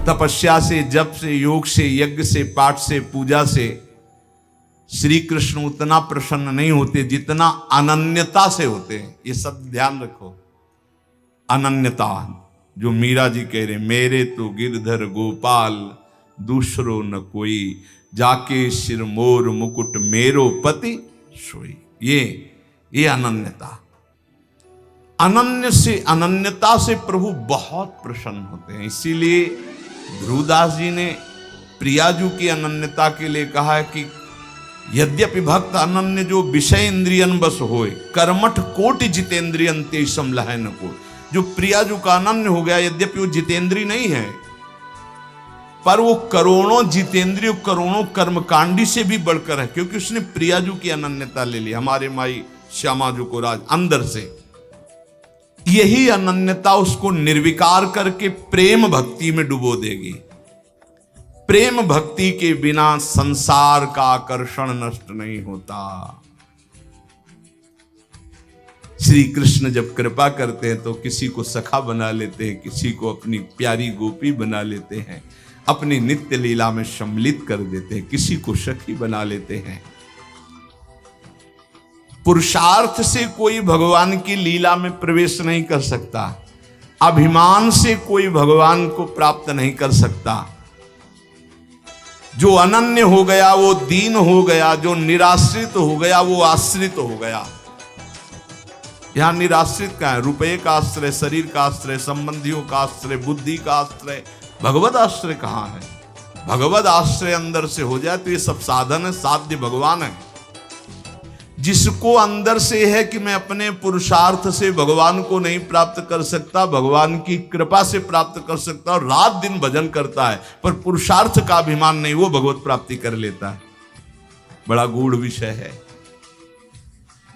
तपस्या से, जप से, योग से, यज्ञ से, पाठ से, पूजा से श्री कृष्ण उतना प्रसन्न नहीं होते जितना अनन्यता से होते हैं। ये सब ध्यान रखो। अनन्यता, जो मीरा जी कह रहे, मेरे तो गिरधर गोपाल दूसरो न कोई, जाके सिर मोर मुकुट मेरो पति सोई। ये अनन्यता, अनन्यता से प्रभु बहुत प्रसन्न होते हैं। इसीलिए ध्रुवदास जी ने प्रियाजू की अनन्यता के लिए कहा है कि यद्यपि भक्त अनन्य जो विषय इंद्रियन बस होए, कर्मठ कोटि जितेंद्रियन ते समलह न को। जो प्रियाजू का अनन्य हो गया, यद्यपि वो जितेंद्री नहीं है, पर वो करोड़ों जितेंद्रिय, करोड़ों कर्मकांडी से भी बढ़कर है, क्योंकि उसने प्रियाजू की अनन्यता ले ली, हमारे माई श्यामाजू को राज अंदर से। यही अनन्यता उसको निर्विकार करके प्रेम भक्ति में डुबो देगी। प्रेम भक्ति के बिना संसार का आकर्षण नष्ट नहीं होता। श्री कृष्ण जब कृपा करते हैं तो किसी को सखा बना लेते हैं, किसी को अपनी प्यारी गोपी बना लेते हैं, अपनी नित्य लीला में सम्मिलित कर देते हैं, किसी को सखी बना लेते हैं। पुरुषार्थ से कोई भगवान की लीला में प्रवेश नहीं कर सकता, अभिमान से कोई भगवान को प्राप्त नहीं कर सकता। जो अनन्य हो गया वो दीन हो गया, जो निराश्रित हो गया वो आश्रित हो गया। यहां निराश्रित का है, रुपये का आश्रय, शरीर का आश्रय, संबंधियों का आश्रय, बुद्धि का आश्रय, भगवत आश्रय कहां है? भगवत आश्रय अंदर से हो जाए तो ये सब साधन है, साध्य भगवान है। जिसको अंदर से है कि मैं अपने पुरुषार्थ से भगवान को नहीं प्राप्त कर सकता, भगवान की कृपा से प्राप्त कर सकता, और रात दिन भजन करता है, पर पुरुषार्थ का अभिमान नहीं, वो भगवत प्राप्ति कर लेता है। बड़ा गूढ़ विषय है।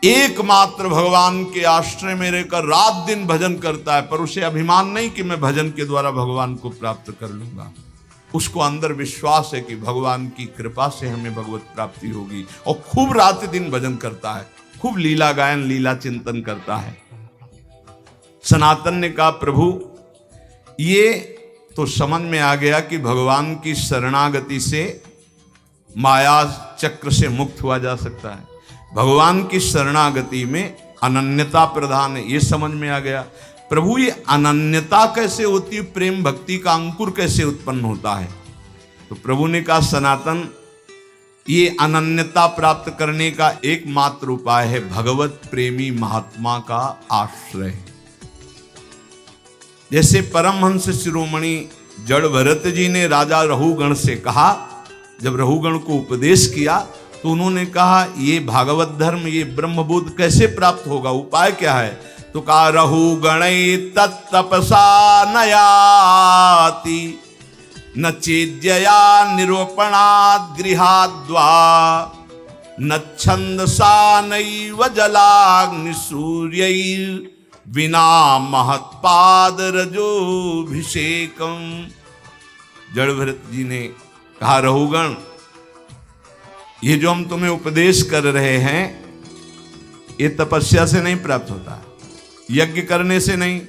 एकमात्र भगवान के आश्रय में रहकर रात दिन भजन करता है, पर उसे अभिमान नहीं कि मैं भजन के द्वारा भगवान को प्राप्त कर लूंगा। उसको अंदर विश्वास है कि भगवान की कृपा से हमें भगवत प्राप्ति होगी, और खूब रात दिन भजन करता है, खूब लीला गायन, लीला चिंतन करता है। सनातन ने कहा, प्रभु ये तो समझ में आ गया कि भगवान की शरणागति से माया चक्र से मुक्त हुआ जा सकता है, भगवान की शरणागति में अनन्यता प्रधान है, ये समझ में आ गया। प्रभु ये अनन्यता कैसे होती है, प्रेम भक्ति का अंकुर कैसे उत्पन्न होता है? तो प्रभु ने कहा, सनातन ये अनन्यता प्राप्त करने का एकमात्र उपाय है भगवत प्रेमी महात्मा का आश्रय। जैसे परमहंस शिरोमणि जड़ भरत जी ने राजा रहुगण से कहा, जब रहुगण को उपदेश किया तो उन्होंने कहा ये भागवत धर्म, ये ब्रह्मबोध कैसे प्राप्त होगा, उपाय क्या है? तो कहा, रहुगणै तत्तपसा नयाति न चेद्यया निरूपणात् गृहाद्वा न छंदसा नैव जलाग्निसूर्यैर् विना महत्पाद रजोभिषेकम। जड़ भरत जी ने कहा, रहुगण ये जो हम तुम्हें उपदेश कर रहे हैं ये तपस्या से नहीं प्राप्त होता, यज्ञ करने से नहीं,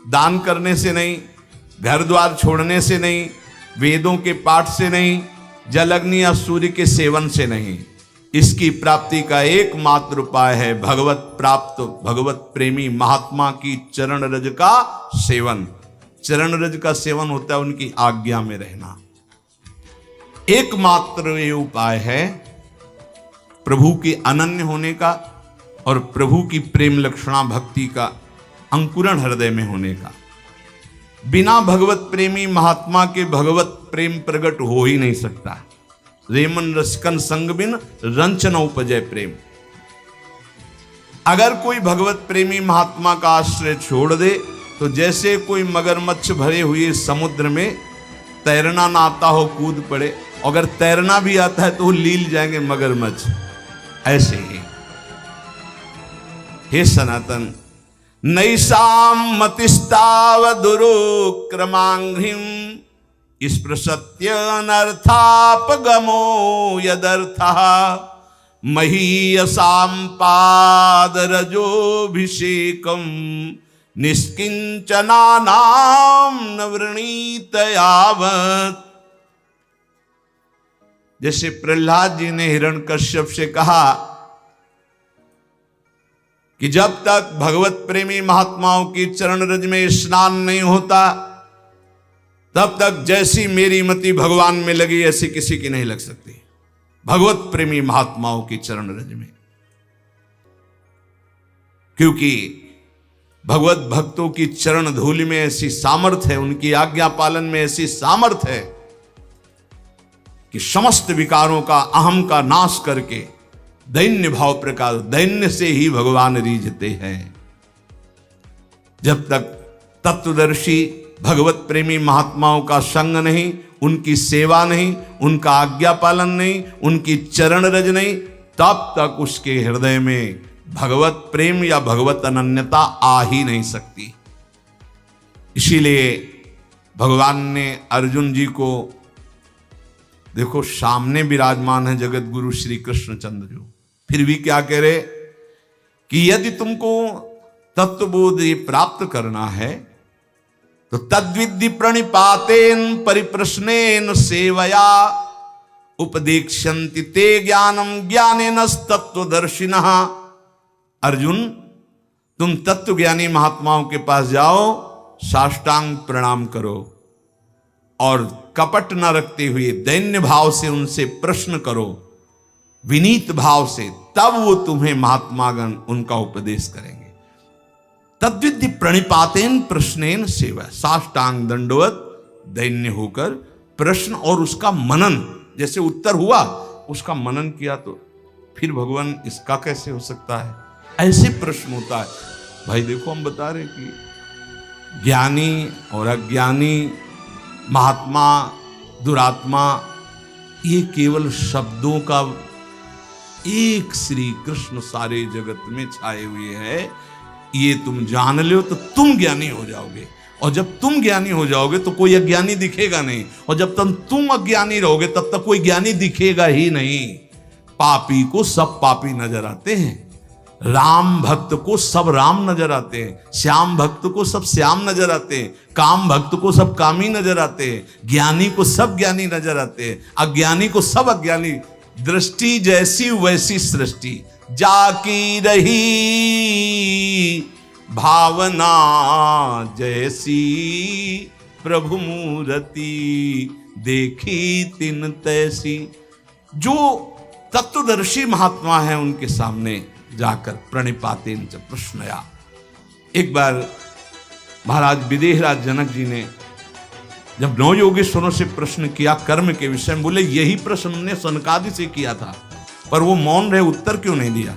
दान करने से नहीं, घर द्वार छोड़ने से नहीं, वेदों के पाठ से नहीं, जल अग्नि या सूर्य के सेवन से नहीं। इसकी प्राप्ति का एकमात्र उपाय है भगवत प्राप्त, भगवत प्रेमी महात्मा की चरण रज का सेवन। चरण रज का सेवन होता है उनकी आज्ञा में रहना। एकमात्र ये उपाय है प्रभु के अनन्य होने का और प्रभु की प्रेम लक्षणा भक्ति का अंकुरण हृदय में होने का। बिना भगवत प्रेमी महात्मा के भगवत प्रेम प्रकट हो ही नहीं सकता। रेमन रसकन संग बिन रंच न उपजय प्रेम। अगर कोई भगवत प्रेमी महात्मा का आश्रय छोड़ दे तो जैसे कोई मगरमच्छ भरे हुए समुद्र में तैरना ना आता हो कूद पड़े, अगर तैरना भी आता है तो वो लील जाएंगे मगरमच्छ। ऐसे ही हे सनातन, नैषाम मतिस्तावदुरुक्रमांघ्रिम स्पृशत्यनर्थापगमो यदर्थः महीयसां पादरजोभिषेकं निष्किंचना नाम न वृणीत यावत। जैसे प्रहलाद जी ने हिरण्यकश्यप से कहा कि जब तक भगवत प्रेमी महात्माओं की चरण रज में स्नान नहीं होता तब तक जैसी मेरी मति भगवान में लगी ऐसी किसी की नहीं लग सकती। भगवत प्रेमी महात्माओं की चरण रज में, क्योंकि भगवत भक्तों की चरण धूलि में ऐसी सामर्थ्य है, उनकी आज्ञा पालन में ऐसी सामर्थ्य है कि समस्त विकारों का, अहम का नाश करके दैन्य भाव प्रकाश, दैन्य से ही भगवान रीझते हैं। जब तक तत्वदर्शी भगवत प्रेमी महात्माओं का संग नहीं, उनकी सेवा नहीं, उनका आज्ञा पालन नहीं, उनकी चरण रज नहीं, तब तक उसके हृदय में भगवत प्रेम या भगवत अनन्यता आ ही नहीं सकती। इसीलिए भगवान ने अर्जुन जी को, देखो सामने विराजमान है जगत गुरु श्री कृष्णचंद्र जो, फिर भी क्या कह रहे कि यदि तुमको तत्वबोध प्राप्त करना है तो तद्विद्धि प्रणिपातेन परिप्रश्नेन सेवया उपदेक्ष्यन्ति ते ज्ञानम ज्ञानेन तत्वदर्शिनः। अर्जुन, तुम तत्वज्ञानी महात्माओं के पास जाओ, साष्टांग प्रणाम करो और कपट न रखते हुए दैन्य भाव से उनसे प्रश्न करो, विनीत भाव से, तब वो तुम्हें महात्मागण उनका उपदेश करेंगे। तद्विद्धि प्रणिपातेन प्रश्नेन सेवा, साष्टांग दंडवत दैन्य होकर प्रश्न और उसका मनन, जैसे उत्तर हुआ उसका मनन किया तो फिर भगवान इसका कैसे हो सकता है, ऐसे प्रश्न होता है। भाई देखो हम बता रहे कि ज्ञानी और अज्ञानी, महात्मा दुरात्मा, ये केवल शब्दों का एक श्री कृष्ण सारे जगत में छाए हुए है। ये तुम जान लो तो तुम ज्ञानी हो जाओगे, और जब तुम ज्ञानी हो जाओगे तो कोई अज्ञानी दिखेगा नहीं, और जब तक तुम अज्ञानी रहोगे तब तक कोई ज्ञानी दिखेगा ही नहीं। पापी को सब पापी नजर आते हैं, राम भक्त को सब राम नजर आते हैं, श्याम भक्त को सब श्याम नजर आते हैं, काम भक्त को सब कामी नजर आते हैं, ज्ञानी को सब ज्ञानी नजर आते हैं, अज्ञानी को सब अज्ञानी। दृष्टि जैसी वैसी सृष्टि, जाकी रही भावना जैसी, प्रभु मूर्ति देखी तिन तैसी। जो तत्वदर्शी महात्मा है उनके सामने जाकर प्रणिपातेन च प्रश्नया। एक बार महाराज विदेहराज जनक जी ने जब 9 योगेश्वरों से प्रश्न किया कर्म के विषय में, बोले यही प्रश्न हमने सनकादि से किया था, पर वो मौन रहे, उत्तर क्यों नहीं दिया?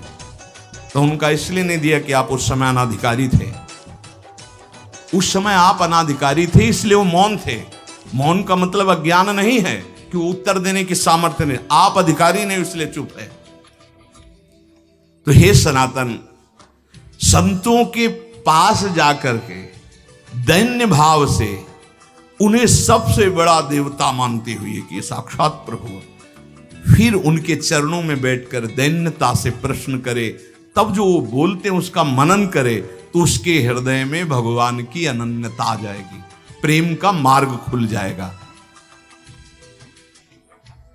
तो उनका इसलिए नहीं दिया कि आप उस समय अनाधिकारी थे। उस समय आप अनाधिकारी थे इसलिए वो मौन थे। मौन का मतलब अज्ञान नहीं है कि वो उत्तर देने की सामर्थ्य नहीं, आप अधिकारी नहीं इसलिए चुप है। तो हे सनातन, संतों के पास जाकर के दैन्य भाव से उन्हें सबसे बड़ा देवता मानते हुए कि साक्षात प्रभु, फिर उनके चरणों में बैठकर दैन्यता से प्रश्न करे, तब जो वो बोलते हैं उसका मनन करे, तो उसके हृदय में भगवान की अनन्यता आ जाएगी, प्रेम का मार्ग खुल जाएगा।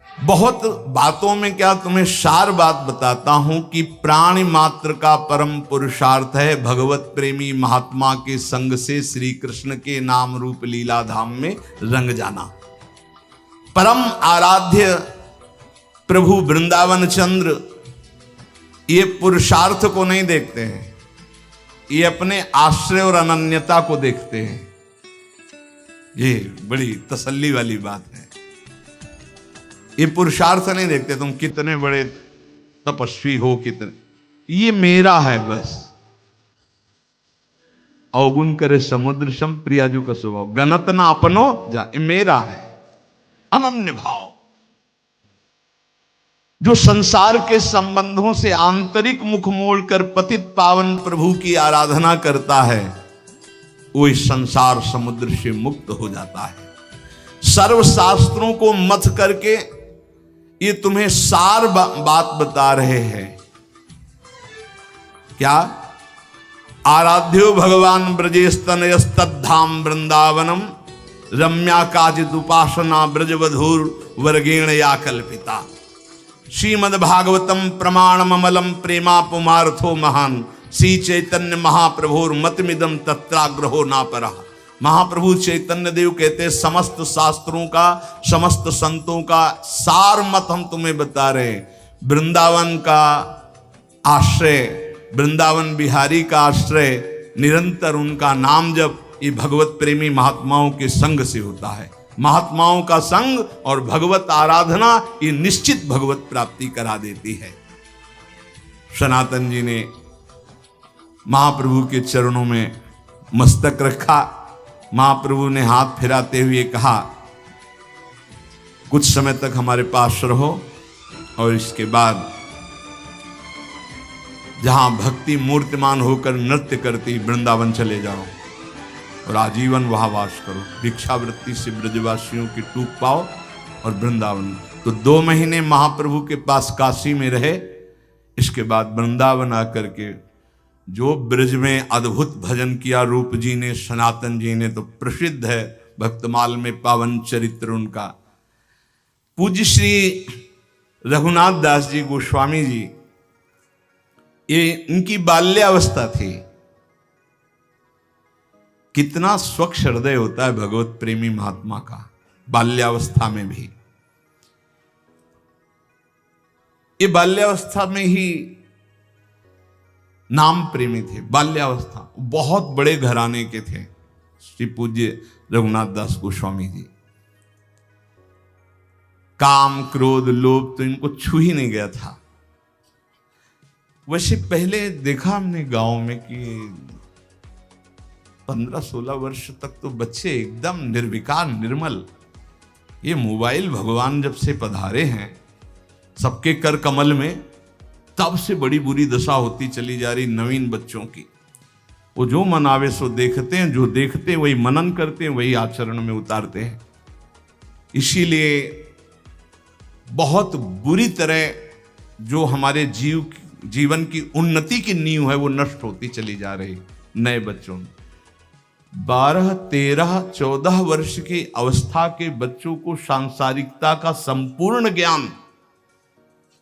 बहुत बातों में क्या तुम्हें सार बात बताता हूं कि प्राणी मात्र का परम पुरुषार्थ है भगवत प्रेमी महात्मा के संग से श्री कृष्ण के नाम रूप लीला धाम में रंग जाना। परम आराध्य प्रभु वृंदावन चंद्र ये पुरुषार्थ को नहीं देखते हैं, ये अपने आश्रय और अनन्यता को देखते हैं। ये बड़ी तसल्ली वाली बात है। ये पुरुषार्थ नहीं देखते तुम कितने बड़े तपस्वी हो, कितने, ये मेरा है बस। अवगुण करे समुद्र सम प्रियाजू का स्वभाव, गणत ना अपनो जा, ये मेरा है। अनन्य भाव जो संसार के संबंधों से आंतरिक मुख मोड़कर पतित पावन प्रभु की आराधना करता है, वो इस संसार समुद्र से मुक्त हो जाता है। सर्व शास्त्रों को मथ करके ये तुम्हें सार बात बता रहे हैं। क्या? आराध्यो भगवान ब्रजेस्तनयस्तद्धाम वृंदावनम रम्या काचित उपासना ब्रजवधूर वर्गेण या कल्पिता। श्रीमद्भागवतम प्रमाणम अमलम प्रेमा पुमार्थो महान श्री चैतन्य महाप्रभुर मतमिदम तत्राग्रहो ना परा। महाप्रभु चैतन्य देव कहते हैं समस्त शास्त्रों का, समस्त संतों का सार मत हम तुम्हें बता रहे हैं। वृंदावन का आश्रय, वृंदावन बिहारी का आश्रय, निरंतर उनका नाम जप, ये भगवत प्रेमी महात्माओं के संग से होता है। महात्माओं का संग और भगवत आराधना ये निश्चित भगवत प्राप्ति करा देती है। सनातन जी ने महाप्रभु के चरणों में मस्तक रखा। महाप्रभु ने हाथ फिराते हुए कहा, कुछ समय तक हमारे पास रहो और इसके बाद जहां भक्ति मूर्तिमान होकर नृत्य करती वृंदावन चले जाओ और आजीवन वहां वास करो। भिक्षावृत्ति से ब्रजवासियों की टूक पाओ और वृंदावन। तो 2 महीने महाप्रभु के पास काशी में रहे। इसके बाद वृंदावन आकर के जो ब्रज में अद्भुत भजन किया रूप जी ने, सनातन जी ने, तो प्रसिद्ध है भक्तमाल में पावन चरित्र उनका। पूज्य श्री रघुनाथ दास जी गोस्वामी जी, ये इनकी बाल्यावस्था थी। कितना स्वच्छ हृदय होता है भगवत प्रेमी महात्मा का, बाल्यावस्था में भी। ये बाल्यावस्था में ही नाम प्रेमी थे। बाल्यावस्था बहुत बड़े घराने के थे श्री पूज्य रघुनाथ दास गोस्वामी जी। काम क्रोध लोभ तो इनको छू ही नहीं गया था। वैसे पहले देखा हमने गांव में कि 15-16 वर्ष तक तो बच्चे एकदम निर्विकार निर्मल। ये मोबाइल भगवान जब से पधारे हैं सबके कर कमल में, तब से बड़ी बुरी दशा होती चली जा रही नवीन बच्चों की। वो जो मन आवे सो देखते हैं, जो देखते हैं वही मनन करते हैं, वही आचरण में उतारते हैं। इसीलिए बहुत बुरी तरह जो हमारे जीवन की उन्नति की नींव है वो नष्ट होती चली जा रही नए बच्चों में। 12, 13, 14 वर्ष की अवस्था के बच्चों को सांसारिकता का संपूर्ण ज्ञान,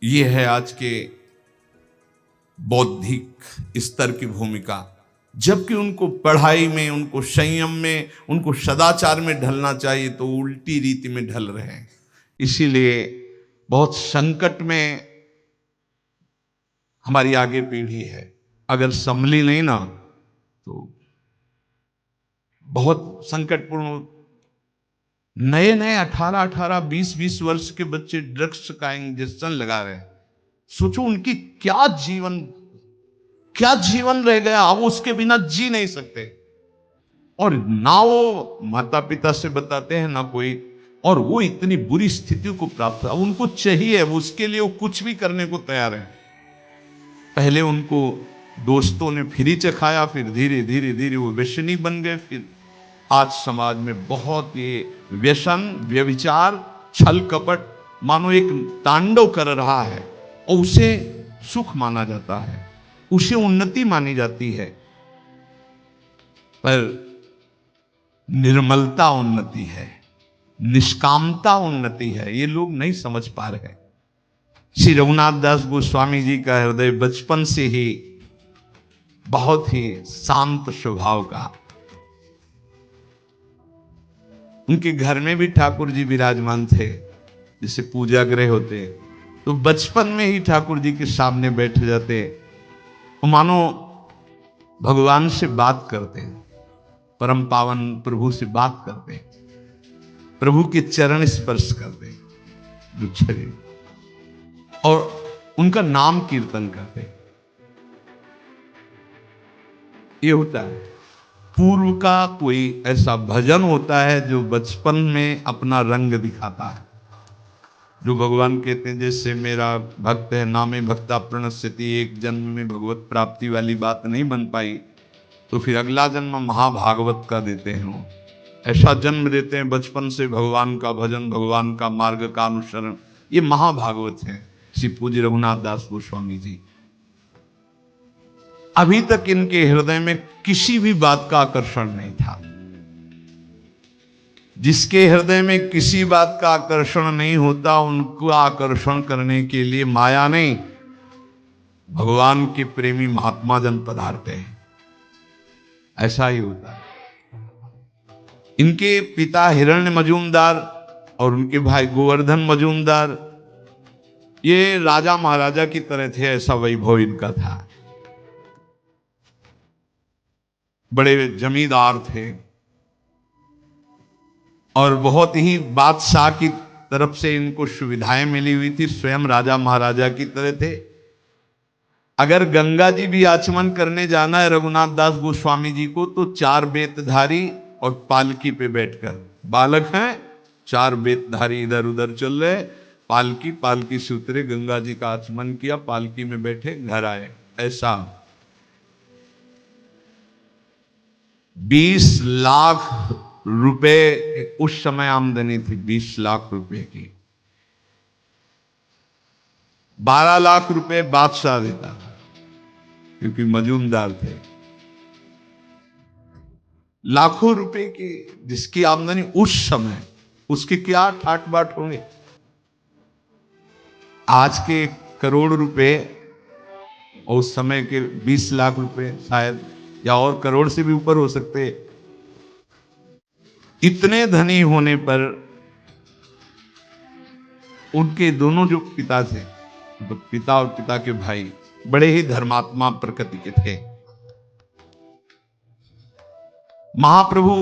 ये है आज के बौद्धिक स्तर की भूमिका। जबकि उनको पढ़ाई में, उनको संयम में, उनको सदाचार में ढलना चाहिए तो उल्टी रीति में ढल रहे हैं। इसीलिए बहुत संकट में हमारी आगे पीढ़ी है। अगर संभली नहीं ना तो बहुत संकटपूर्ण। नए नए 18, 20 वर्ष के बच्चे ड्रग्स का इंजेक्शन लगा रहे हैं। सोचो उनकी क्या जीवन रह गया, अब उसके बिना जी नहीं सकते। और ना वो माता पिता से बताते हैं ना कोई, और वो इतनी बुरी स्थिति को प्राप्त है। अब उनको चाहिए, उसके लिए वो कुछ भी करने को तैयार है। पहले उनको दोस्तों ने फ्री चखाया, फिर धीरे धीरे वो व्यसनी बन गए। फिर आज समाज में बहुत ये व्यसन, व्यभिचार, छल कपट मानो एक तांडव कर रहा है और उसे सुख माना जाता है, उसे उन्नति मानी जाती है। पर निर्मलता उन्नति है, निष्कामता उन्नति है, ये लोग नहीं समझ पा रहे। श्री रघुनाथ दास गोस्वामी जी का हृदय बचपन से ही बहुत ही शांत स्वभाव का। उनके घर में भी ठाकुर जी विराजमान थे, जैसे पूजा गृह होते, तो बचपन में ही ठाकुर जी के सामने बैठ जाते, मानो भगवान से बात करते, परम पावन प्रभु से बात करते, प्रभु के चरण स्पर्श करते, और उनका नाम कीर्तन करते। ये होता है। पूर्व का कोई ऐसा भजन होता है जो बचपन में अपना रंग दिखाता है, जो भगवान कहते हैं जैसे मेरा भक्त है नामे भक्ता प्रणश्यति, एक जन्म में भगवत प्राप्ति वाली बात नहीं बन पाई तो फिर अगला जन्म महाभागवत का देते हैं। वो ऐसा जन्म देते हैं बचपन से भगवान का भजन, भगवान का मार्ग का अनुसरण, ये महाभागवत है श्री पूज्य रघुनाथ दास गोस्वामी जी। अभी तक इनके हृदय में किसी भी बात का आकर्षण नहीं था। जिसके हृदय में किसी बात का आकर्षण नहीं होता, उनको आकर्षण करने के लिए माया नहीं, भगवान के प्रेमी महात्मा जन पधारते हैं। ऐसा ही होता है। इनके पिता हिरण्य मजूमदार और उनके भाई गोवर्धन मजूमदार ये राजा महाराजा की तरह थे, ऐसा वैभव इनका था। बड़े जमींदार थे और बहुत ही बादशाह की तरफ से इनको सुविधाएं मिली हुई थी, स्वयं राजा महाराजा की तरह थे। अगर गंगा जी भी आचमन करने जाना है रघुनाथ दास गोस्वामी जी को, तो 4 बेतधारी और पालकी पे बैठकर, बालक हैं 4 बेतधारी इधर उधर चल रहे, पालकी पालकी से उतरे, गंगा जी का आचमन किया, पालकी में बैठे घर आए। ऐसा 20 लाख रुपए उस समय आमदनी थी, 20 लाख रुपए की। 12 लाख रुपए बादशाह देता था क्योंकि मजूमदार थे। लाखों रुपए की जिसकी आमदनी उस समय, उसके क्या ठाट बाट होंगे। आज के करोड़ रुपए और उस समय के 20 लाख रुपए शायद, या और करोड़ से भी ऊपर हो सकते। इतने धनी होने पर उनके दोनों जो पिता थे, तो पिता और पिता के भाई बड़े ही धर्मात्मा प्रकृति के थे। महाप्रभु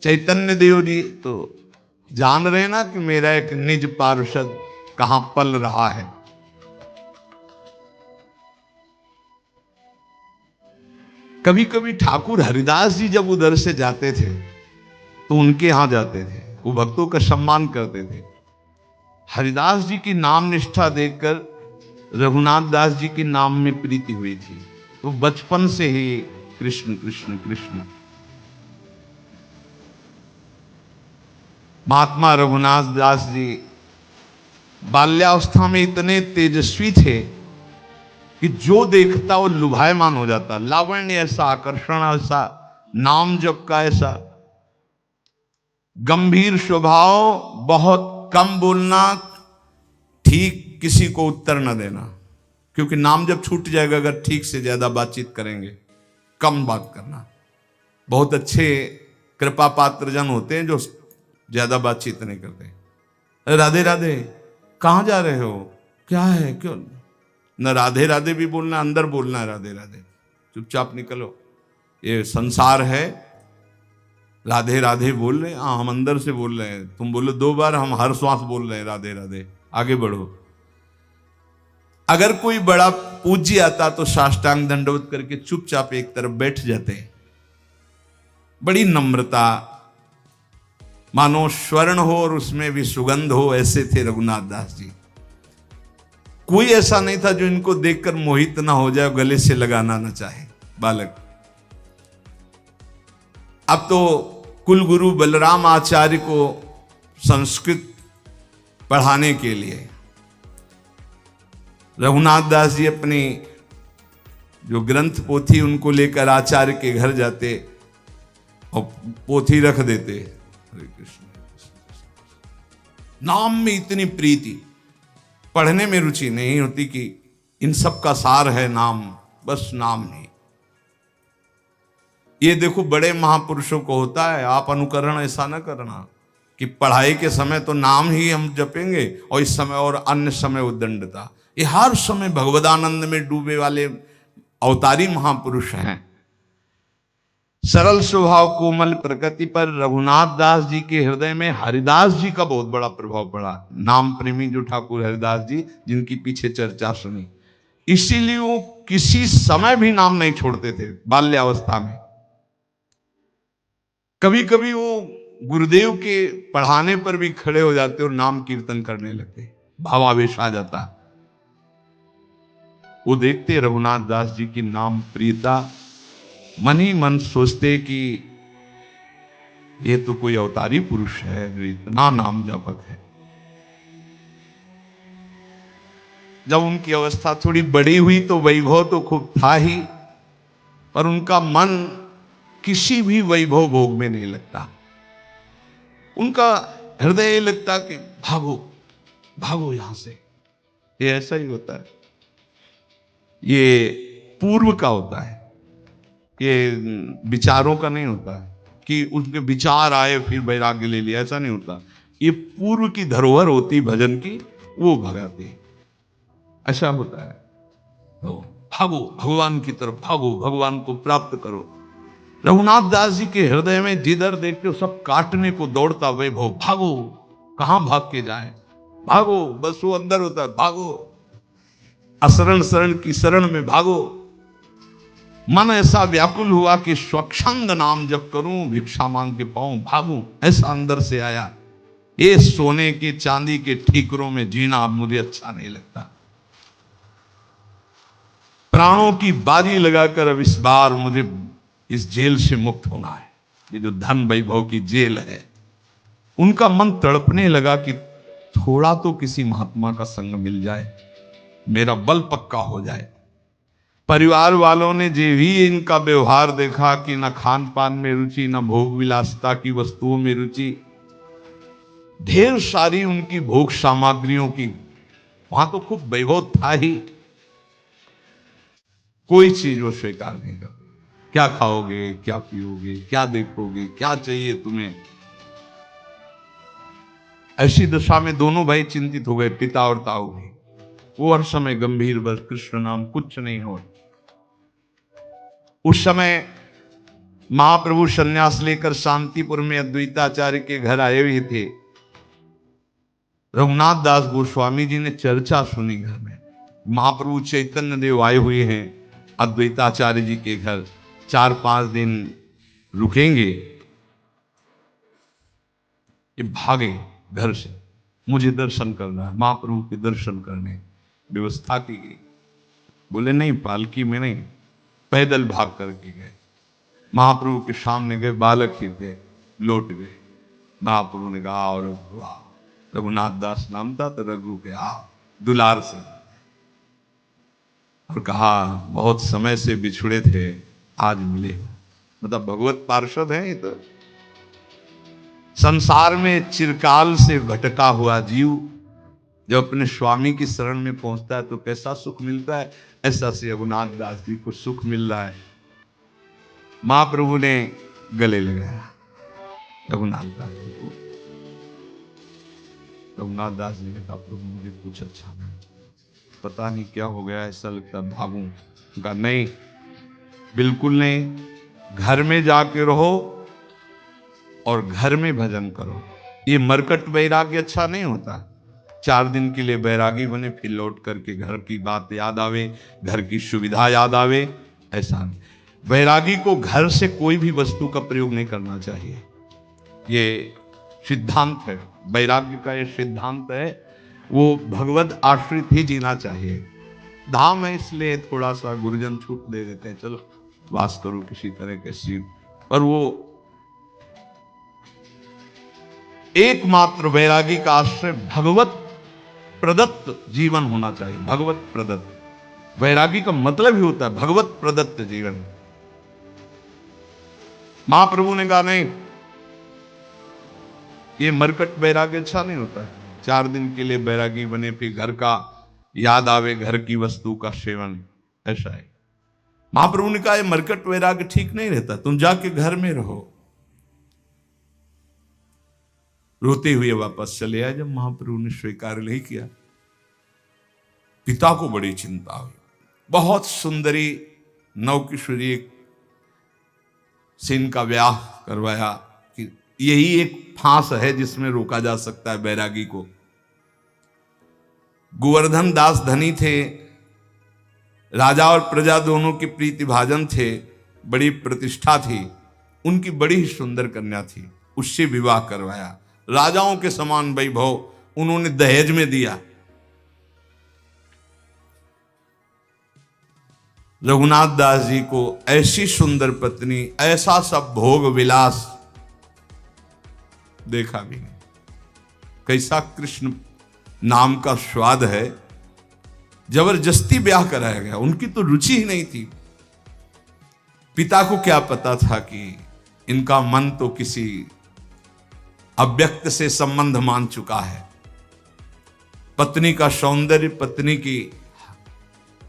चैतन्य देव जी तो जान रहे ना कि मेरा एक निज पार्षद कहां पल रहा है। कभी कभी ठाकुर हरिदास जी जब उधर से जाते थे तो उनके यहां जाते थे, वो भक्तों का सम्मान करते थे। हरिदास जी की नाम निष्ठा देखकर रघुनाथ दास जी के नाम में प्रीति हुई थी, तो बचपन से ही कृष्ण कृष्ण कृष्ण। महात्मा रघुनाथ दास जी बाल्यावस्था में इतने तेजस्वी थे कि जो देखता वो लुभायमान हो जाता। लावण्य ऐसा, आकर्षण ऐसा, नाम जप का ऐसा, गंभीर स्वभाव, बहुत कम बोलना, ठीक किसी को उत्तर न देना, क्योंकि नाम जब छूट जाएगा अगर ठीक से ज्यादा बातचीत करेंगे। कम बात करना। बहुत अच्छे कृपा पात्र जन होते हैं जो ज्यादा बातचीत नहीं करते। राधे राधे, कहां जा रहे हो, क्या है, क्यों न राधे राधे भी बोलना, अंदर बोलना है राधे राधे, चुपचाप निकलो, ये संसार है। राधे राधे बोल रहे हैं, हाँ हम अंदर से बोल रहे हैं, तुम बोलो 2 बार, हम हर श्वास बोल रहे हैं राधे राधे, आगे बढ़ो। अगर कोई बड़ा पूज्य आता तो साष्टांग दंडवत करके चुपचाप एक तरफ बैठ जाते। बड़ी नम्रता, मानो स्वर्ण हो और उसमें भी सुगंध हो, ऐसे थे रघुनाथ दास जी। कोई ऐसा नहीं था जो इनको देखकर मोहित ना हो जाए, गले से लगाना ना चाहे बालक। अब तो कुलगुरु बलराम आचार्य को संस्कृत पढ़ाने के लिए रघुनाथ दास जी अपनी जो ग्रंथ पोथी उनको लेकर आचार्य के घर जाते और पोथी रख देते। हरे कृष्ण। नाम में इतनी प्रीति, पढ़ने में रुचि नहीं होती कि इन सब का सार है नाम, बस नाम नहीं। ये देखो बड़े महापुरुषों को होता है, आप अनुकरण ऐसा ना करना कि पढ़ाई के समय तो नाम ही हम जपेंगे और इस समय और अन्य समय उद्दंडता। ये हर समय भगवदानंद में डूबे वाले अवतारी महापुरुष हैं। सरल स्वभाव कोमल प्रकृति पर रघुनाथ दास जी के हृदय में हरिदास जी का बहुत बड़ा प्रभाव पड़ा। नाम प्रेमी जो ठाकुर हरिदास जी, जिनकी पीछे चर्चा सुनी, इसीलिए वो किसी समय भी नाम नहीं छोड़ते थे। बाल्यावस्था में कभी कभी वो गुरुदेव के पढ़ाने पर भी खड़े हो जाते और नाम कीर्तन करने लगते, भावावेश आ जाता। वो देखते रघुनाथ दास जी की नाम प्रियता, मन ही मन सोचते कि ये तो कोई अवतारी पुरुष है जो इतना नाम जपक है। जब उनकी अवस्था थोड़ी बड़ी हुई तो वैभव तो खूब था ही, पर उनका मन किसी भी वैभव भोग में नहीं लगता। उनका हृदय ये लगता कि भागो भागो यहां से। ये ऐसा ही होता है, ये पूर्व का होता है, ये विचारों का नहीं होता है कि उनके विचार आए फिर वैराग्य ले लिया, ऐसा नहीं होता। ये पूर्व की धरोहर होती भजन की, वो भगाती, ऐसा होता है। तो भागो भगवान की तरफ, भागो भगवान को प्राप्त करो। रघुनाथ दास जी के हृदय में जिधर देखते हो सब काटने को दौड़ता वैभव, भागो, कहां भाग के जाए, भागो, बस वो अंदर होता है, भागो, असरण शरण की शरण में भागो। मन ऐसा व्याकुल हुआ कि स्वच्छंद नाम जब करूं, भिक्षा मांग के पाऊं, भागूं, ऐसा अंदर से आया। ये सोने के चांदी के ठीकरों में जीना अब मुझे अच्छा नहीं लगता। प्राणों की बाजी लगाकर अब इस बार मुझे इस जेल से मुक्त होना है। ये जो धन वैभव की जेल है, उनका मन तड़पने लगा कि थोड़ा तो किसी महात्मा का संग मिल जाए, मेरा बल पक्का हो जाए। परिवार वालों ने जो भी इनका व्यवहार देखा कि न खान पान में रुचि, न भोग विलासिता की वस्तुओं में रुचि, ढेर सारी उनकी भोग सामग्रियों की, वहां तो खूब वैभव था ही, कोई चीज वो स्वीकार नहीं कर। क्या खाओगे, क्या पियोगे, क्या देखोगे, क्या चाहिए तुम्हें। ऐसी दशा में दोनों भाई चिंतित हो गए, पिता और ताऊ भी। वो हर समय गंभीर, बस कृष्ण नाम, कुछ नहीं हो। उस समय महाप्रभु सन्यास लेकर शांतिपुर में अद्वैताचार्य के घर आए हुए थे। रघुनाथ दास गोस्वामी जी ने चर्चा सुनी घर में, महाप्रभु चैतन्य देव आए हुए हैं अद्वैताचार्य जी के घर, 4-5 दिन रुकेंगे। ये भागे घर से, मुझे दर्शन करना है, महाप्रभु के दर्शन करने व्यवस्था की गई। बोले नहीं, पालकी में नहीं, पैदल भाग करके गए। महाप्रभु के सामने गए, बालक ही थे, लौट गए। महाप्रभु ने कहा, और रघुनाथ दास नाम था, तो रघु के दुलार से, और कहा बहुत समय से बिछुड़े थे, आज मिले। मतलब भगवत पार्षद है ये तो। संसार में चिरकाल से भटका हुआ जीव जब अपने स्वामी की शरण में पहुंचता है तो कैसा सुख मिलता है, ऐसा से रघुनाथ दास जी को सुख मिल रहा है। महाप्रभु ने गले लगाया रघुनाथ दास जी को। रघुनाथ दास जी ने कहा, प्रभु मुझे कुछ अच्छा नहीं, पता नहीं क्या हो गया, ऐसा लगता भागूं। कहा नहीं, बिल्कुल नहीं, घर में जाके रहो और घर में भजन करो। ये मरकट वैराग्य अच्छा नहीं होता। 4 दिन के लिए बैरागी बने, फिर लौट करके घर की बात याद आवे, घर की सुविधा याद आवे, ऐसा नहीं। बैरागी को घर से कोई भी वस्तु का प्रयोग नहीं करना चाहिए, ये सिद्धांत है वैराग्य का, ये सिद्धांत है। वो भगवत आश्रित ही जीना चाहिए। धाम है इसलिए थोड़ा सा गुरुजन छूट दे देते हैं, चलो वास करो किसी तरह के सीध, पर वो एकमात्र वैरागी का आश्रय भगवत प्रदत्त जीवन होना चाहिए। भगवत प्रदत्त वैरागी का मतलब ही होता है भगवत प्रदत्त जीवन। महाप्रभु ने कहा नहीं, ये मरकट वैराग्य अच्छा नहीं होता है। 4 दिन के लिए वैरागी बने, फिर घर का याद आवे, घर की वस्तु का सेवन, ऐसा है। महाप्रभु ने कहा, ये मरकट वैराग्य ठीक नहीं रहता, तुम जाके घर में रहो। रोते हुए वापस चले आए। जब महाप्रभु ने स्वीकार नहीं किया, पिता को बड़ी चिंता हुई। बहुत सुंदरी नवकिशोरी से इनका ब्याह करवाया कि यही एक फांस है जिसमें रोका जा सकता है बैरागी को। गोवर्धन दास धनी थे, राजा और प्रजा दोनों के प्रीति भाजन थे, बड़ी प्रतिष्ठा थी, उनकी बड़ी ही सुंदर कन्या थी, उससे विवाह करवाया। राजाओं के समान वैभव उन्होंने दहेज में दिया। रघुनाथ दास जी को ऐसी सुंदर पत्नी, ऐसा सब भोग विलास देखा भी नहीं। कैसा कृष्ण नाम का स्वाद है, जबरदस्ती ब्याह कराया गया, उनकी तो रुचि ही नहीं थी। पिता को क्या पता था कि इनका मन तो किसी अव्यक्त से संबंध मान चुका है। पत्नी का सौंदर्य, पत्नी की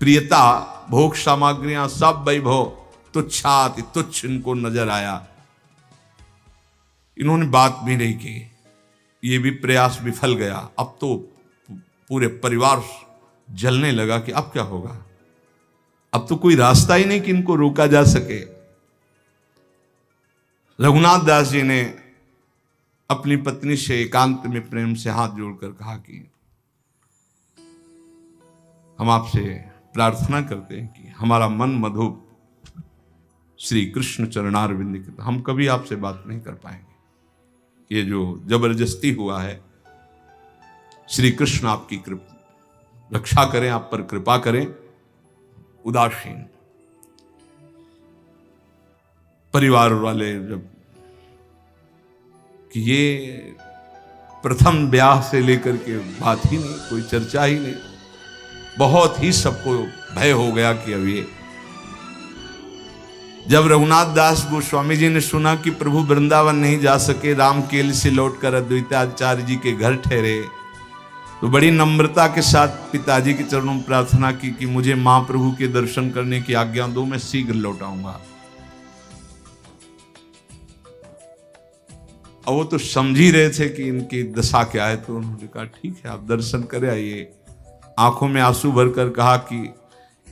प्रियता, भोग सामग्रियां, सब वैभव तुच्छाति तुच्छ इनको नजर आया। इन्होंने बात भी नहीं की, ये भी प्रयास विफल गया। अब तो पूरे परिवार जलने लगा कि अब क्या होगा, अब तो कोई रास्ता ही नहीं कि इनको रोका जा सके। रघुनाथ दास जी ने अपनी पत्नी से एकांत में प्रेम से हाथ जोड़कर कहा कि हम आपसे प्रार्थना करते हैं कि हमारा मन मधुप श्री कृष्ण चरणारविंद के, हम कभी आपसे बात नहीं कर पाएंगे। ये जो जबरदस्ती हुआ है, श्री कृष्ण आपकी कृपा रक्षा करें, आप पर कृपा करें। उदासीन परिवार वाले जब कि ये प्रथम ब्याह से लेकर के बात ही नहीं, कोई चर्चा ही नहीं, बहुत ही सबको भय हो गया कि अब ये। जब रघुनाथ दास गोस्वामी जी ने सुना कि प्रभु वृंदावन नहीं जा सके, रामकेल से लौटकर अद्वैताचार्य जी के घर ठहरे, तो बड़ी नम्रता के साथ पिताजी के चरणों में प्रार्थना की कि मुझे महाप्रभु के दर्शन करने की आज्ञा दो, मैं शीघ्र लौट आऊंगा। और वो तो समझ ही रहे थे कि इनकी दशा क्या है, तो उन्होंने कहा ठीक है, आप दर्शन करे आइए। आंखों में आंसू भरकर कहा कि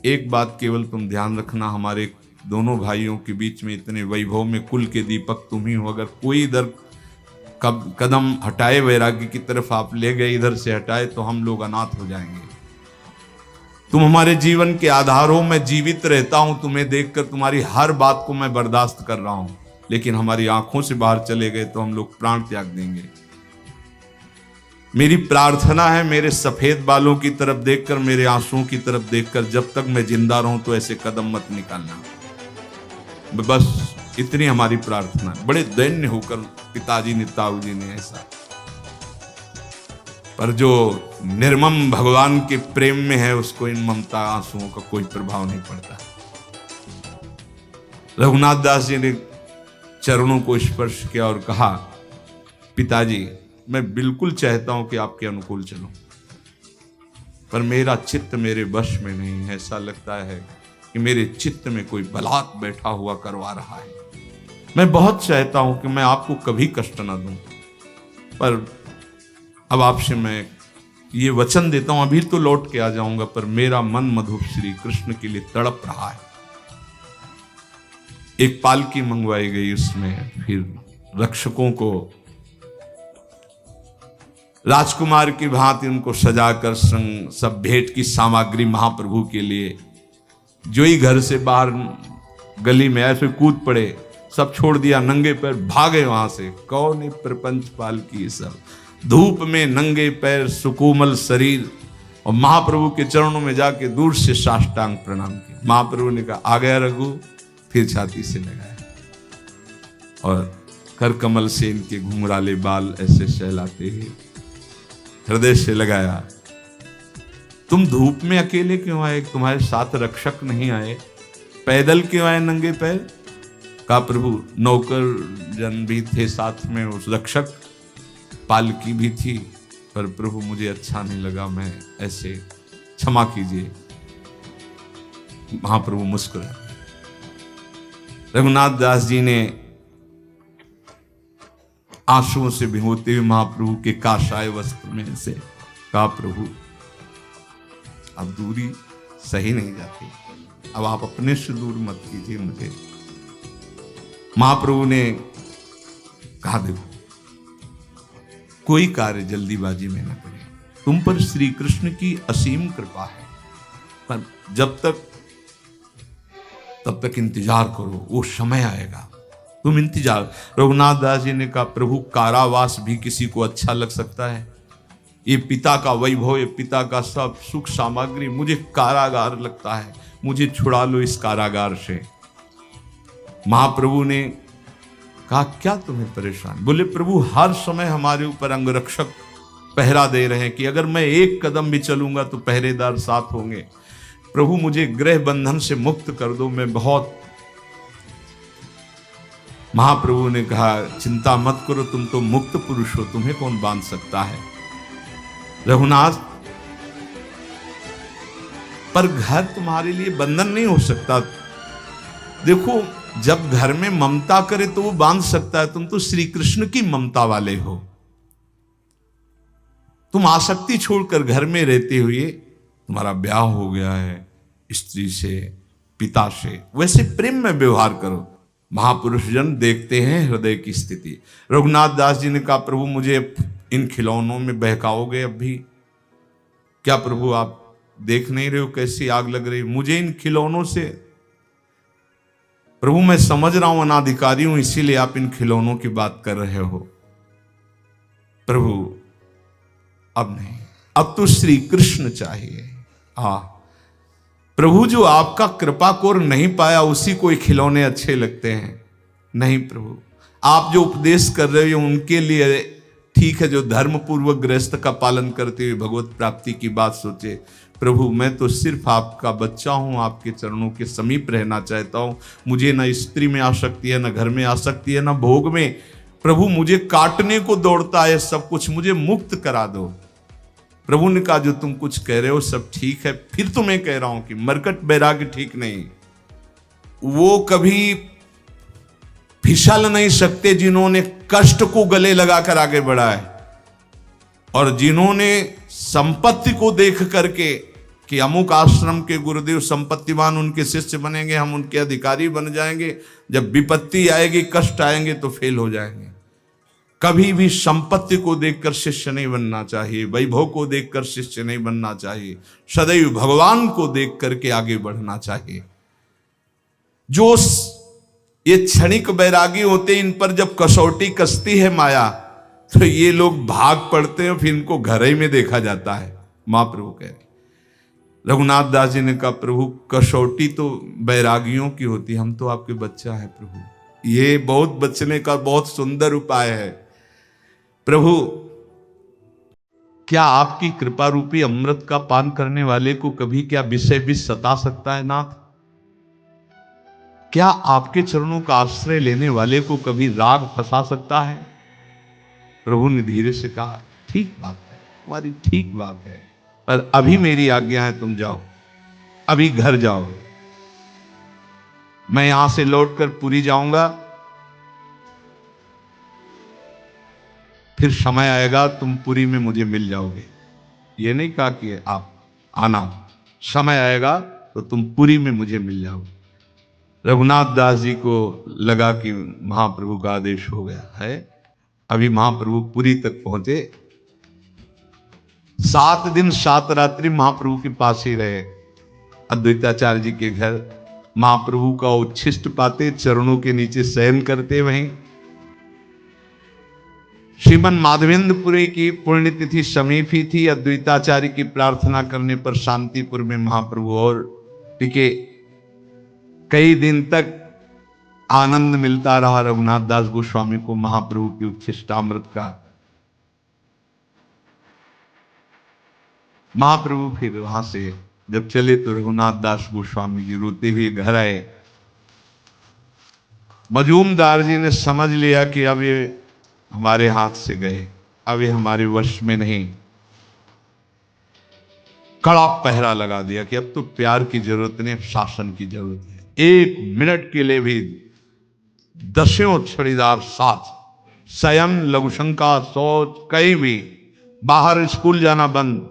एक बात केवल तुम ध्यान रखना, हमारे दोनों भाइयों के बीच में इतने वैभव में कुल के दीपक तुम ही हो, अगर कोई इधर कदम हटाए वैराग्य की तरफ आप ले गए, इधर से हटाए, तो हम लोग अनाथ हो जाएंगे। तुम हमारे जीवन के आधार हो, मैं जीवित रहता हूं तुम्हें देखकर, तुम्हारी हर बात को मैं बर्दाश्त कर रहा हूं, लेकिन हमारी आंखों से बाहर चले गए तो हम लोग प्राण त्याग देंगे। मेरी प्रार्थना है, मेरे सफेद बालों की तरफ देखकर, मेरे आंसुओं की तरफ देखकर, जब तक मैं जिंदा रहूं तो ऐसे कदम मत निकालना। बस इतनी हमारी प्रार्थना। बड़े दैन्य होकर पिताजी ने, ताऊ जी ने ऐसा, पर जो निर्मम भगवान के प्रेम में है उसको इन ममता आंसुओं का कोई प्रभाव नहीं पड़ता। रघुनाथ दास जी ने चरणों को स्पर्श किया और कहा, पिताजी मैं बिल्कुल चाहता हूं कि आपके अनुकूल चलूं, पर मेरा चित्त मेरे वश में नहीं है। ऐसा लगता है कि मेरे चित्त में कोई बलात् बैठा हुआ करवा रहा है। मैं बहुत चाहता हूं कि मैं आपको कभी कष्ट ना दूं, पर अब आपसे मैं ये वचन देता हूं, अभी तो लौट के आ जाऊंगा, पर मेरा मन मधुप श्री कृष्ण के लिए तड़प रहा है। एक पालकी मंगवाई गई, उसमें फिर रक्षकों को राजकुमार की भांति उनको सजाकर सब भेंट की सामग्री महाप्रभु के लिए, जो ही घर से बाहर गली में ऐसे कूद पड़े, सब छोड़ दिया, नंगे पैर भागे वहां से। कौन प्रपंच पालकी, सब धूप में नंगे पैर, सुकोमल शरीर, और महाप्रभु के चरणों में जाके दूर से साष्टांग प्रणाम किया। महाप्रभु ने कहा, आ गया रघु, फिर छाती से लगाया और कर कमल से इनके घुंघराले बाल ऐसे सहलाते ही हृदय से लगाया। तुम धूप में अकेले क्यों आए, तुम्हारे साथ रक्षक नहीं आए, पैदल क्यों आए नंगे पैर? कहा, प्रभु नौकर जन भी थे साथ में, उस रक्षक पालकी भी थी, पर प्रभु मुझे अच्छा नहीं लगा, मैं ऐसे, क्षमा कीजिए। महाप्रभु मुस्कुराए। रघुनाथ दास जी ने आंसुओं से भिगोते हुए महाप्रभु के काशाय वस्त्र में से कहा, प्रभु अब दूरी सही नहीं जाती, अब आप अपने से दूर मत कीजिए मुझे। महाप्रभु ने कहा, देखो कोई कार्य जल्दीबाजी में न करें, तुम पर श्री कृष्ण की असीम कृपा है, पर जब तक तब तक इंतजार करो, वो समय आएगा, तुम इंतजार। रघुनाथ दास जी ने कहा, प्रभु कारावास भी किसी को अच्छा लग सकता है? ये पिता का वैभव, ये पिता का सब सुख सामग्री मुझे कारागार लगता है, मुझे छुड़ा लो इस कारागार से। महाप्रभु ने कहा, क्या तुम्हें परेशान? बोले, प्रभु हर समय हमारे ऊपर अंगरक्षक पहरा दे रहे हैं कि अगर मैं एक कदम भी चलूंगा तो पहरेदार साथ होंगे। प्रभु मुझे गृह बंधन से मुक्त कर दो, मैं बहुत। महाप्रभु ने कहा चिंता मत करो, तुम तो मुक्त पुरुष हो, तुम्हें कौन बांध सकता है। रघुनाथ, पर घर तुम्हारे लिए बंधन नहीं हो सकता। देखो, जब घर में ममता करे तो वो बांध सकता है, तुम तो श्री कृष्ण की ममता वाले हो। तुम आसक्ति छोड़कर घर में रहते हुए तुम्हारा ब्याह हो गया है स्त्री से, पिता से, वैसे प्रेम में व्यवहार करो। महापुरुष जन देखते हैं हृदय की स्थिति। रघुनाथ दास जी ने कहा प्रभु मुझे इन खिलौनों में बहकाओगे अब भी? क्या प्रभु आप देख नहीं रहे हो कैसी आग लग रही मुझे इन खिलौनों से? प्रभु मैं समझ रहा हूं अनाधिकारी हूं, इसीलिए आप इन खिलौनों की बात कर रहे हो। प्रभु अब नहीं, अब तो श्री कृष्ण चाहिए। प्रभु जो आपका कृपा कोर नहीं पाया उसी को खिलौने अच्छे लगते हैं। नहीं प्रभु, आप जो उपदेश कर रहे हो उनके लिए ठीक है, जो धर्म पूर्वक गृहस्थ का पालन करते हुए भगवत प्राप्ति की बात सोचे। प्रभु मैं तो सिर्फ आपका बच्चा हूं, आपके चरणों के समीप रहना चाहता हूं। मुझे ना स्त्री में आसक्ति है, ना घर में आसक्ति है, ना भोग में। प्रभु मुझे काटने को दौड़ता है सब कुछ, मुझे मुक्त करा दो। प्रभु ने कहा जो तुम कुछ कह रहे हो सब ठीक है, फिर तो मैं कह रहा हूं कि मरकट बैराग्य ठीक नहीं। वो कभी फिसल नहीं सकते जिन्होंने कष्ट को गले लगाकर आगे बढ़ा है, और जिन्होंने संपत्ति को देख करके कि अमुक आश्रम के गुरुदेव संपत्तिवान, उनके शिष्य बनेंगे, हम उनके अधिकारी बन जाएंगे, जब विपत्ति आएगी कष्ट आएंगे तो फेल हो जाएंगे। कभी भी संपत्ति को देखकर शिष्य नहीं बनना चाहिए, वैभव को देखकर शिष्य नहीं बनना चाहिए, सदैव भगवान को देख करके आगे बढ़ना चाहिए। जो ये क्षणिक बैरागी होते, इन पर जब कसौटी कसती है माया तो ये लोग भाग पड़ते हैं, फिर इनको घर ही में देखा जाता है। महाप्रभु कह रहे, रघुनाथ दास जी ने कहा प्रभु कसौटी तो बैरागियों की होती, हम तो आपके बच्चा है प्रभु। ये बहुत बचने का बहुत सुंदर उपाय है। प्रभु क्या आपकी कृपा रूपी अमृत का पान करने वाले को कभी क्या विषय भी सता सकता है नाथ? क्या आपके चरणों का आश्रय लेने वाले को कभी राग फंसा सकता है? प्रभु ने धीरे से कहा ठीक बात है, तुम्हारी ठीक बात है, पर अभी मेरी आज्ञा है तुम जाओ, अभी घर जाओ। मैं यहां से लौटकर पुरी जाऊंगा, फिर समय आएगा तुम पुरी में मुझे मिल जाओगे। ये नहीं कहा कि आप आना, समय आएगा तो तुम पुरी में मुझे मिल जाओगे। रघुनाथ दास जी को लगा कि महाप्रभु का आदेश हो गया है। अभी महाप्रभु पुरी तक पहुंचे, 7 दिन 7 रात्रि महाप्रभु के पास ही रहे, अद्वैताचार्य जी के घर। महाप्रभु का उच्छिष्ट पाते, चरणों के नीचे शयन करते। वहीं श्रीमन माधवेंद्रपुरी की पुण्यतिथि समीप ही थी। अद्वैताचार्य की प्रार्थना करने पर शांतिपुर में महाप्रभु और टिके। कई दिन तक आनंद मिलता रहा रघुनाथ दास गोस्वामी को महाप्रभु की उच्छिष्टामृत का। महाप्रभु फिर वहां से जब चले तो रघुनाथ दास गोस्वामी जी रोते हुए घर आए। मजूमदार जी ने समझ लिया कि अब ये हमारे हाथ से गए, अब ये हमारे वश में नहीं। कड़ा पहरा लगा दिया कि अब तो प्यार की जरूरत नहीं, शासन की जरूरत है। 1 मिनट के लिए भी दसियों छड़ीदार साथ, शयन, लघुशंका, शौच, कहीं भी बाहर, स्कूल जाना बंद,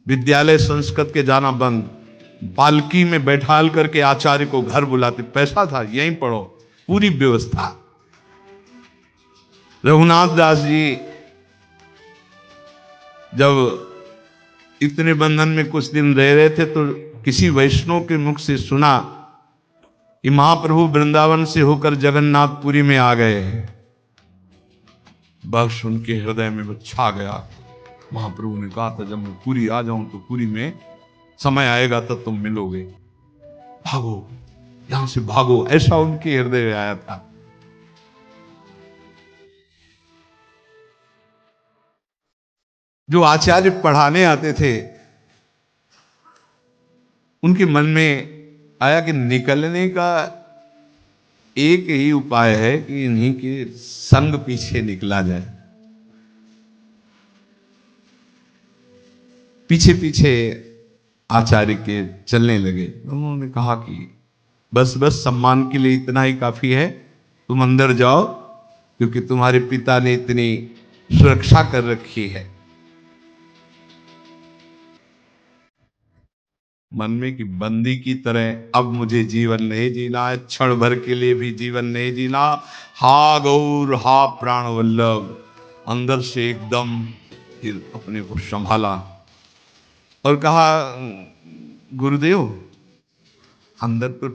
विद्यालय संस्कृत के जाना बंद, पालकी में बैठाल करके आचार्य को घर बुलाते, पैसा था यहीं पढ़ो, पूरी व्यवस्था। रघुनाथ दास जी जब इतने बंधन में कुछ दिन रह रहे थे तो किसी वैष्णव के मुख से सुना कि महाप्रभु वृंदावन से होकर जगन्नाथपुरी में आ गए। बस उनके हृदय में वो छा गया। महाप्रभु ने कहा था जब मैं पूरी आ जाऊं तो पूरी में समय आएगा तब तुम मिलोगे, भागो यहां से भागो, ऐसा उनके हृदय में आया था। जो आचार्य पढ़ाने आते थे उनके मन में आया कि निकलने का एक ही उपाय है कि इन्हीं के संग पीछे निकला जाए। पीछे पीछे आचार्य के चलने लगे। उन्होंने कहा कि बस बस सम्मान के लिए इतना ही काफी है, तुम अंदर जाओ, क्योंकि तुम्हारे पिता ने इतनी सुरक्षा कर रखी है। मन में कि बंदी की तरह अब मुझे जीवन नहीं जीना है, क्षण भर के लिए भी जीवन नहीं जीना। हा गौर हा प्राण वल्लभ, अंदर से एकदम फिर अपने को संभाला और कहा, गुरुदेव अंदर तो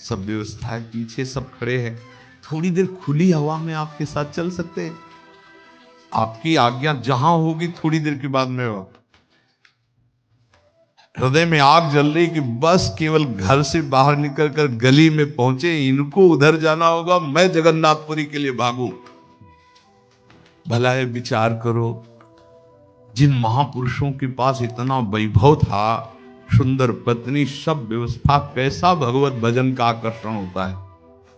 सब व्यवस्था है, पीछे सब खड़े हैं, थोड़ी देर खुली हवा में आपके साथ चल सकते हैं? आपकी आज्ञा जहां होगी थोड़ी देर के बाद में वो। हृदय में आग जल रही कि बस केवल घर से बाहर निकलकर गली में पहुंचे, इनको उधर जाना होगा, मैं जगन्नाथपुरी के लिए भागूं। भला है विचार करो, जिन महापुरुषों के पास इतना वैभव था, सुंदर पत्नी, सब व्यवस्था, कैसा भगवत भजन का आकर्षण होता है।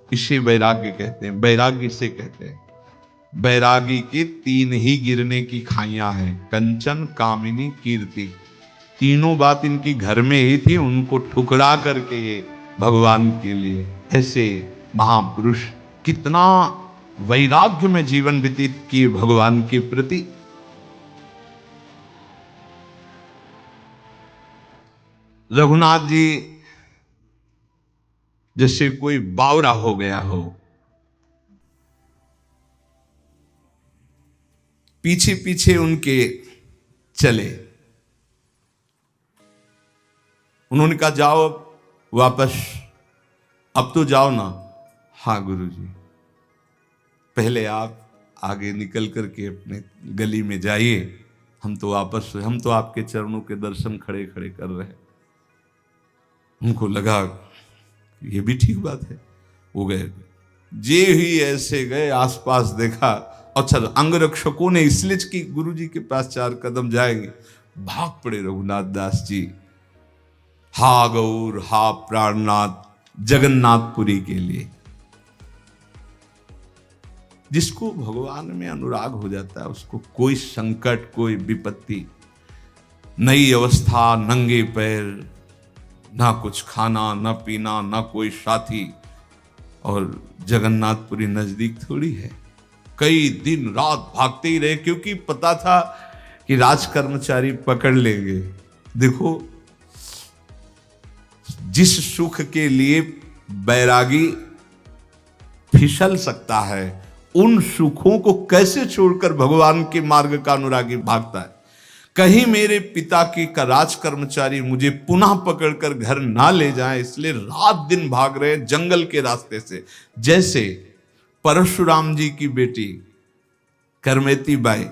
इसे वैराग्य कहते हैं, वैराग्य से कहते हैं। वैरागी के तीन ही गिरने की खाइयां हैं, कंचन, कामिनी, कीर्ति। तीनों बात इनकी घर में ही थी, उनको ठुकरा करके ये भगवान के लिए। ऐसे महापुरुष कितना वैराग्य में जीवन व्यतीत किए भगवान के प्रति। रघुनाथ जी जैसे कोई बावरा हो गया हो, पीछे पीछे उनके चले। उन्होंने कहा, जाओ वापस, अब तो जाओ ना। हाँ गुरुजी, पहले आप आगे निकल करके अपने गली में जाइए, हम तो वापस, हम तो आपके चरणों के दर्शन खड़े खड़े कर रहे हैं। उनको लगा ये भी ठीक बात है, वो गए। जे ही ऐसे गए, आसपास देखा, अच्छा अंगरक्षकों ने इसलिए कि गुरुजी के पास 4 कदम जाएंगे, भाग पड़े रघुनाथ दास जी, हा गौर हा प्राणनाथ, जगन्नाथपुरी के लिए। जिसको भगवान में अनुराग हो जाता है, उसको कोई संकट, कोई विपत्ति, नई अवस्था, नंगे पैर, ना कुछ खाना ना पीना, ना कोई साथी, और जगन्नाथपुरी नजदीक थोड़ी है। कई दिन रात भागते ही रहे, क्योंकि पता था कि राज कर्मचारी पकड़ लेंगे। देखो, जिस सुख के लिए बैरागी फिसल सकता है, उन सुखों को कैसे छोड़कर भगवान के मार्ग का अनुरागी भागता है। कहीं मेरे पिता की का राज कर्मचारी मुझे पुनः पकड़कर घर ना ले जाए, इसलिए रात दिन भाग रहे जंगल के रास्ते से। जैसे परशुराम जी की बेटी करमेती बाई,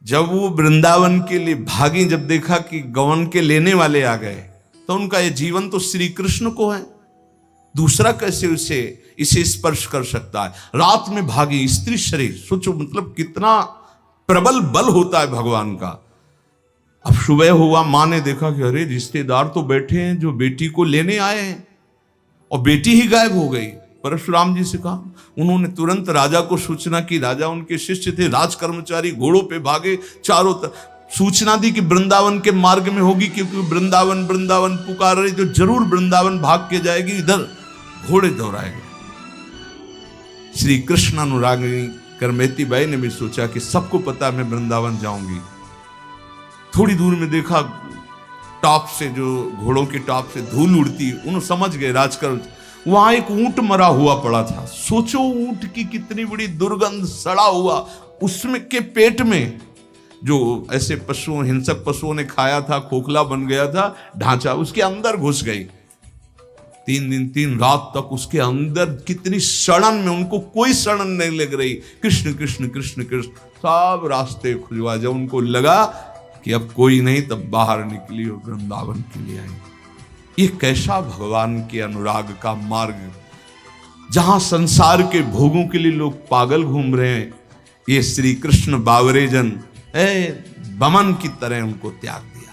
जब वो वृंदावन के लिए भागी, जब देखा कि गवन के लेने वाले आ गए, तो उनका ये जीवन तो श्री कृष्ण को है, दूसरा कैसे इसे स्पर्श कर सकता है। रात में भागी, स्त्री शरीर, सोचो मतलब कितना प्रबल बल होता है भगवान का। अब सुबह हुआ, मां ने देखा कि अरे रिश्तेदार तो बैठे हैं जो बेटी को लेने आए हैं, और बेटी ही गायब हो गई। परशुराम जी से कहा, उन्होंने तुरंत राजा को सूचना की। राजा उनके शिष्य थे, राज कर्मचारी घोड़ों पे भागे, चारों तरफ सूचना दी कि वृंदावन के मार्ग में होगी, क्योंकि वृंदावन वृंदावन पुकार रही, तो जरूर वृंदावन भाग के जाएगी, इधर घोड़े दौड़ाएंगे। श्री कृष्ण अनुरागिनी करमेती बाई ने भी सोचा कि सबको पता मैं वृंदावन जाऊंगी। थोड़ी दूर में देखा, टॉप से, जो घोड़ों के टॉप से धूल उड़ती, उन्होंने समझ गए राजकर। वहां एक ऊंट मरा हुआ पड़ा था। सोचो ऊंट की कितनी बड़ी दुर्गंध, सड़ा हुआ, उसमें के पेट में जो ऐसे पशुओं, हिंसक पशुओं ने खाया था, खोखला बन गया था ढांचा, उसके अंदर घुस गई। 3 दिन 3 रात तक उसके अंदर कितनी सड़न में, उनको कोई सड़न नहीं लग रही। कृष्ण कृष्ण कृष्ण कृष्ण, सब रास्ते खुलवा। जब उनको लगा कि अब कोई नहीं, तब बाहर निकली और वृंदावन के लिए आई। ये कैसा भगवान के अनुराग का मार्ग, जहां संसार के भोगों के लिए लोग पागल घूम रहे हैं, ये श्री कृष्ण बावरे जन बमन की तरह उनको त्याग दिया।